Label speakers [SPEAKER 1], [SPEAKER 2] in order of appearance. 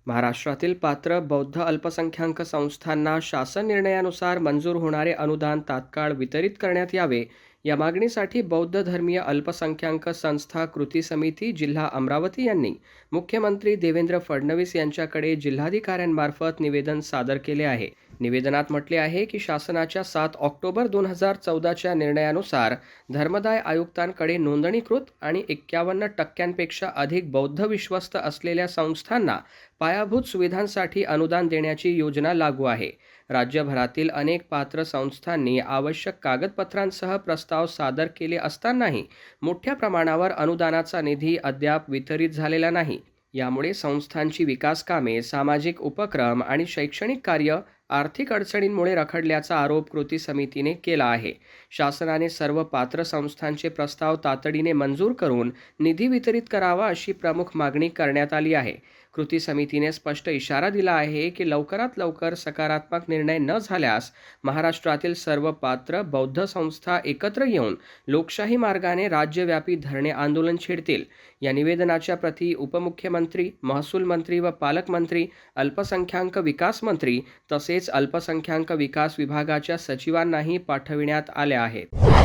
[SPEAKER 1] महाराष्ट्रातील पात्र बौद्ध अल्पसंख्याक संस्थांना शासन निर्णयानुसार मंजूर होणारे अनुदान तात्काळ वितरित करण्यात यावे या मागणीसाठी बौद्ध धर्मीय अल्पसंख्याक संस्था कृती समिती जिल्हा अमरावती यांनी मुख्यमंत्री देवेंद्र फडणवीस यांच्याकडे जिल्हाधिकाऱ्यांमार्फत निवेदन सादर केले आहे। निवेदनात म्हटले आहे की शासनाच्या 7 ऑक्टोबर 2014च्या निर्णयानुसार धर्मदाय आयुक्तांकडे नोंदणीकृत आणि 51% अधिक बौद्ध विश्वस्त असलेल्या संस्थांना पायाभूत सुविधांसाठी अनुदान देण्याची योजना लागू आहे। राज्यभरातील अनेक पात्र संस्थांनी आवश्यक कागदपत्रांसह प्रस्ताव सादर केले असतानाही मोठ्या प्रमाणावर अनुदानाचा निधी अद्याप वितरित झालेला नाही। यामुळे संस्थांची विकास कामे, सामाजिक उपक्रम आणि शैक्षणिक कार्य आर्थिक अडचणींमुळे रखडल्याचा आरोप कृती समितीने केला आहे। शासनाने सर्व पात्र संस्थांचे प्रस्ताव तातडीने मंजूर करून निधी वितरित करावा अशी प्रमुख मागणी करण्यात आली आहे। कृती समितीने स्पष्ट इशारा दिला आहे की लवकरात लवकर सकारात्मक निर्णय न झाल्यास महाराष्ट्रातील सर्व पात्र बौद्ध संस्था एकत्र येऊन लोकशाही मार्गाने राज्यव्यापी धरणे आंदोलन छेडतील। या निवेदनाच्या प्रती उपमुख्यमंत्री, महसूल मंत्री व पालकमंत्री, अल्पसंख्याक विकास मंत्री तसेच अल्पसंख्याक विकास विभागाच्या सचिवांनाही पाठविण्यात आल्या आहेत।